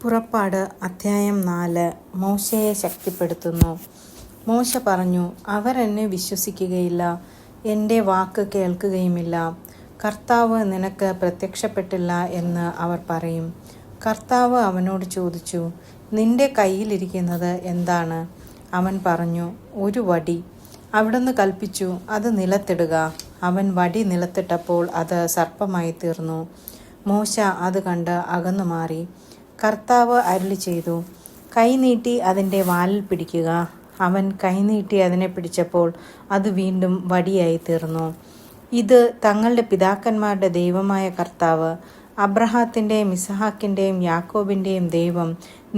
പുറപ്പാട് അധ്യായം 4. മോശയെ ശക്തിപ്പെടുത്തുന്നു. മോശ പറഞ്ഞു, അവർ എന്നെ വിശ്വസിക്കുകയില്ല, എൻ്റെ വാക്ക് കേൾക്കുകയുമില്ല. കർത്താവ് നിനക്ക് പ്രത്യക്ഷപ്പെട്ടില്ല എന്ന് അവർ പറയും. കർത്താവ് അവനോട് ചോദിച്ചു, നിന്റെ കയ്യിലിരിക്കുന്നത് എന്താണ്? അവൻ പറഞ്ഞു, ഒരു വടി. അവിടുന്ന് കൽപ്പിച്ചു, അത് നിലത്തിടുക. അവൻ വടി നിലത്തിട്ടപ്പോൾ അത് സർപ്പമായി തീർന്നു. മോശ അത് കണ്ട് അകന്നു മാറി. കർത്താവ് അരുളി ചെയ്തു, കൈ നീട്ടി അതിൻ്റെ വാലിൽ പിടിക്കുക. അവൻ കൈ നീട്ടി അതിനെ പിടിച്ചപ്പോൾ അത് വീണ്ടും വടിയായി തീർന്നു. ഇത് തങ്ങളുടെ പിതാക്കന്മാരുടെ ദൈവമായ കർത്താവ്, അബ്രഹാത്തിൻ്റെയും ഇസഹാക്കിൻ്റെയും യാക്കോബിൻ്റെയും ദൈവം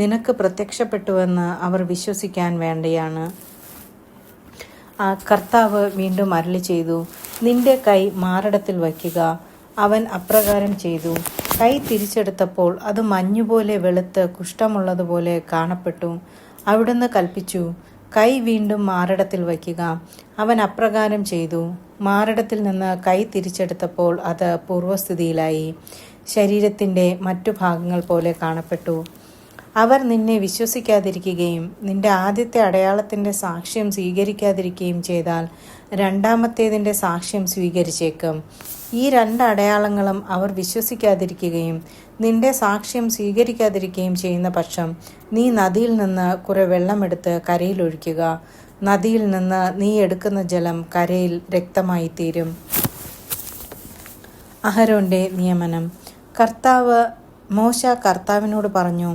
നിനക്ക് പ്രത്യക്ഷപ്പെട്ടുവെന്ന് അവർ വിശ്വസിക്കാൻ വേണ്ടിയാണ്. കർത്താവ് വീണ്ടും അരുളി ചെയ്തു, നിന്റെ കൈ മാറിടത്തിൽ വയ്ക്കുക. അവൻ അപ്രകാരം ചെയ്തു. കൈ തിരിച്ചെടുത്തപ്പോൾ അത് മഞ്ഞുപോലെ വെളുത്ത് കുഷ്ഠമുള്ളതുപോലെ കാണപ്പെട്ടു. അവിടുന്ന് കൽപ്പിച്ചു, കൈ വീണ്ടും മാറിടത്തിൽ വയ്ക്കുക. അവൻ അപ്രകാരം ചെയ്തു. മാറിടത്തിൽ നിന്ന് കൈ തിരിച്ചെടുത്തപ്പോൾ അത് പൂർവ്വസ്ഥിതിയിലായി, ശരീരത്തിൻ്റെ മറ്റു ഭാഗങ്ങൾ പോലെ കാണപ്പെട്ടു. അവർ നിന്നെ വിശ്വസിക്കാതിരിക്കുകയും നിന്റെ ആദ്യത്തെ അടയാളത്തിൻ്റെ സാക്ഷ്യം സ്വീകരിക്കാതിരിക്കുകയും ചെയ്താൽ രണ്ടാമത്തേതിൻ്റെ സാക്ഷ്യം സ്വീകരിച്ചേക്കും. ഈ 2 അടയാളങ്ങളും അവർ വിശ്വസിക്കാതിരിക്കുകയും നിന്റെ സാക്ഷ്യം സ്വീകരിക്കാതിരിക്കുകയും ചെയ്യുന്ന പക്ഷം നീ നദിയിൽ നിന്ന് കുറെ വെള്ളമെടുത്ത് കരയിൽ ഒഴിക്കുക. നദിയിൽ നിന്ന് നീ എടുക്കുന്ന ജലം കരയിൽ രക്തമായി തീരും. അഹരോന്റെ നിയമനം. മോശ കർത്താവിനോട് പറഞ്ഞു,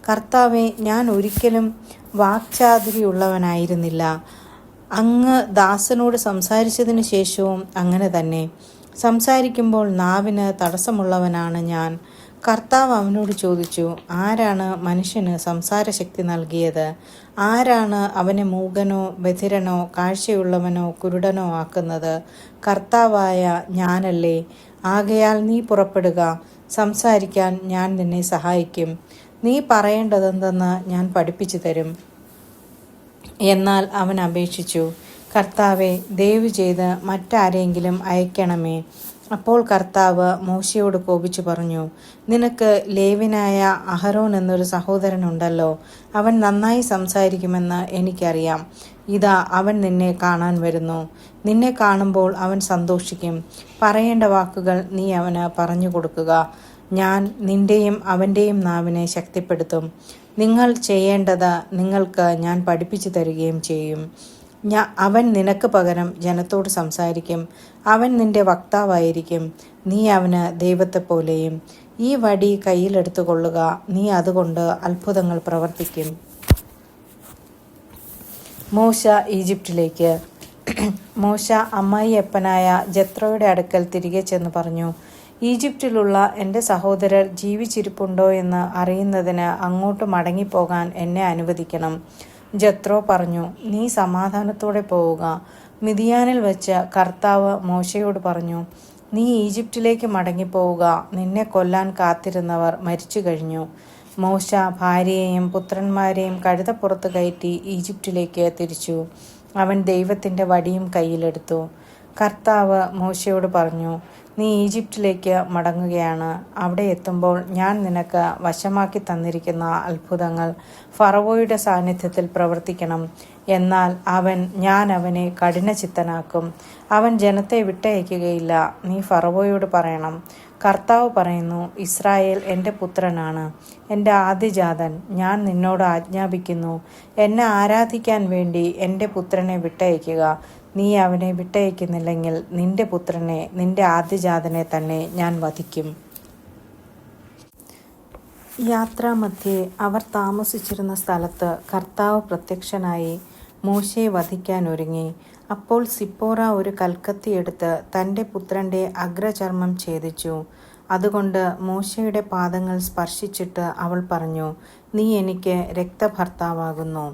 കർത്താവേ, ഞാൻ ഒരിക്കലും വാക്ചാതുരിയുള്ളവനായിരുന്നില്ല. അങ്ങ് ദാസനോട് സംസാരിച്ചതിന് ശേഷവും അങ്ങനെ തന്നെ. സംസാരിക്കുമ്പോൾ നാവിന് തടസ്സമുള്ളവനാണ് ഞാൻ. കർത്താവ് അവനോട് ചോദിച്ചു, ആരാണ് മനുഷ്യന് സംസാരശക്തി നൽകിയത്? ആരാണ് അവനെ മൂകനോ ബധിരനോ കാഴ്ചയുള്ളവനോ കുരുടനോ ആക്കുന്നത്? കർത്താവായ ഞാനല്ലേ. ആകയാൽ നീ പുറപ്പെടുക, സംസാരിക്കാൻ ഞാൻ നിന്നെ സഹായിക്കും. നീ പറയേണ്ടതെന്തെന്ന് ഞാൻ പഠിപ്പിച്ചു തരും. എന്നാൽ അവൻ അപേക്ഷിച്ചു, കർത്താവെ, ദയവു ചെയ്ത് മറ്റാരെങ്കിലും അയക്കണമേ. അപ്പോൾ കർത്താവ് മോശയോട് കോപിച്ചു പറഞ്ഞു, നിനക്ക് ലേവ്യനായ അഹരോൻ എന്നൊരു സഹോദരനുണ്ടല്ലോ. അവൻ നന്നായി സംസാരിക്കുമെന്ന് എനിക്കറിയാം. ഇതാ, അവൻ നിന്നെ കാണാൻ വരുന്നു. നിന്നെ കാണുമ്പോൾ അവൻ സന്തോഷിക്കും. പറയേണ്ട വാക്കുകൾ നീ അവന് പറഞ്ഞു കൊടുക്കുക. ഞാൻ നിന്റെയും അവൻ്റെയും നാവിനെ ശക്തിപ്പെടുത്തും. നിങ്ങൾ ചെയ്യേണ്ടത് നിങ്ങൾക്ക് ഞാൻ പഠിപ്പിച്ചു തരികയും ചെയ്യും. അവൻ നിനക്ക് പകരം ജനത്തോട് സംസാരിക്കും. അവൻ നിന്റെ വക്താവായിരിക്കും. നീ അവന് ദൈവത്തെപ്പോലെയും. ഈ വടി കയ്യിലെടുത്തു കൊള്ളുക. നീ അതുകൊണ്ട് അത്ഭുതങ്ങൾ പ്രവർത്തിക്കും. മോശ ഈജിപ്തിലേക്ക്. മോശ അമ്മായിയപ്പനായ ജത്രോയുടെ അടുക്കൽ തിരികെ ചെന്ന് പറഞ്ഞു, ഈജിപ്തിലുള്ള എൻ്റെ സഹോദരർ ജീവിച്ചിരിപ്പുണ്ടോ എന്ന് അറിയുന്നതിന് അങ്ങോട്ട് മടങ്ങിപ്പോകാൻ എന്നെ അനുവദിക്കണം. ജത്രോ പറഞ്ഞു, നീ സമാധാനത്തോടെ പോവുക. മിദിയാനിൽ വെച്ച് കർത്താവ് മോശയോട് പറഞ്ഞു, നീ ഈജിപ്തിലേക്ക് മടങ്ങിപ്പോവുക. നിന്നെ കൊല്ലാൻ കാത്തിരുന്നവർ മരിച്ചു കഴിഞ്ഞു. മോശ ഭാര്യയെയും പുത്രന്മാരെയും കഴുതപ്പുറത്ത് കയറ്റി ഈജിപ്തിലേക്ക് തിരിച്ചു. അവൻ ദൈവത്തിൻ്റെ വടിയും കയ്യിലെടുത്തു. കർത്താവ് മോശയോട് പറഞ്ഞു, നീ ഈജിപ്തിലേക്ക് മടങ്ങുകയാണ്. അവിടെ എത്തുമ്പോൾ ഞാൻ നിനക്ക് വശമാക്കി തന്നിരിക്കുന്ന അത്ഭുതങ്ങൾ ഫറവോയുടെ സാന്നിധ്യത്തിൽ പ്രവർത്തിക്കണം. എന്നാൽ ഞാൻ അവനെ കഠിനചിത്തനാക്കും. അവൻ ജനത്തെ വിട്ടയക്കുകയില്ല. നീ ഫറവോയോട് പറയണം, കർത്താവ് പറയുന്നു, ഇസ്രായേൽ എൻ്റെ പുത്രനാണ്, എൻ്റെ ആദ്യജാതൻ. ഞാൻ നിന്നോട് ആജ്ഞാപിക്കുന്നു, എന്നെ ആരാധിക്കാൻ വേണ്ടി എൻ്റെ പുത്രനെ വിട്ടയക്കുക. നീ അവനെ വിട്ടയക്കുന്നില്ലെങ്കിൽ നിന്റെ പുത്രനെ, നിന്റെ ആദ്യജാതനെ തന്നെ ഞാൻ വധിക്കും. യാത്രാമധ്യേ അവർ താമസിച്ചിരുന്ന സ്ഥലത്ത് കർത്താവ് പ്രത്യക്ഷനായി മോശയെ വധിക്കാൻ ഒരുങ്ങി. അപ്പോൾ സിപ്പോറ ഒരു കൽക്കത്തി എടുത്ത് തൻ്റെ പുത്രൻ്റെ അഗ്രചർമ്മം ഛേദിച്ചു. അതുകൊണ്ട് മോശയുടെ പാദങ്ങൾ സ്പർശിച്ചിട്ട് അവൾ പറഞ്ഞു, നീ എനിക്ക് രക്തഭർത്താവാകുന്നു.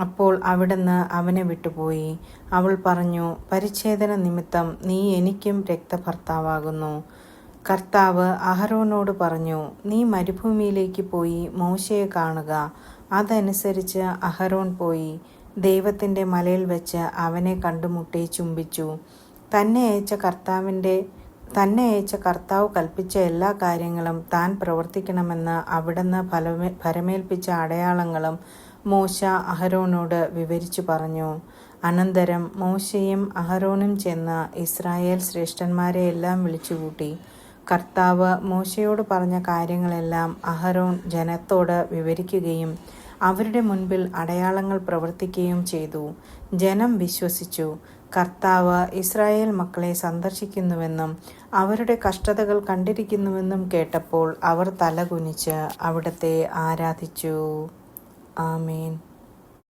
അപ്പോൾ അവിടുന്ന് അവനെ വിട്ടുപോയി. അവൾ പറഞ്ഞു, പരിച്ഛേദന നിമിത്തം നീ എനിക്കും രക്തഭർത്താവാകുന്നു. കർത്താവ് അഹരോനോട് പറഞ്ഞു, നീ മരുഭൂമിയിലേക്ക് പോയി മോശയെ കാണുക. അതനുസരിച്ച് അഹരോൻ പോയി ദൈവത്തിൻ്റെ മലയിൽ വെച്ച് അവനെ കണ്ടുമുട്ടി ചുംബിച്ചു. തന്നെ അയച്ച കർത്താവിൻ്റെ തന്നെ അയച്ച കർത്താവ് കൽപ്പിച്ച എല്ലാ കാര്യങ്ങളും താൻ പ്രവർത്തിക്കണമെന്ന് അവിടുന്ന് ഭരമേൽപ്പിച്ച അടയാളങ്ങളും മോശ അഹരോനോട് വിവരിച്ചു പറഞ്ഞു. അനന്തരം മോശയും അഹരോനും ചെന്ന് ഇസ്രായേൽ ശ്രേഷ്ഠന്മാരെ എല്ലാം വിളിച്ചുകൂട്ടി. കർത്താവ് മോശയോട് പറഞ്ഞ കാര്യങ്ങളെല്ലാം അഹരോൻ ജനത്തോട് വിവരിക്കുകയും അവരുടെ മുൻപിൽ അടയാളങ്ങൾ പ്രവർത്തിക്കുകയും ചെയ്തു. ജനം വിശ്വസിച്ചു. കർത്താവ് ഇസ്രായേൽ മക്കളെ സന്ദർശിക്കുന്നുവെന്നും അവരുടെ കഷ്ടതകൾ കണ്ടിരിക്കുന്നുവെന്നും കേട്ടപ്പോൾ അവർ തലകുനിച്ച് അവിടുത്തെ ആരാധിച്ചു. ആമേൻ.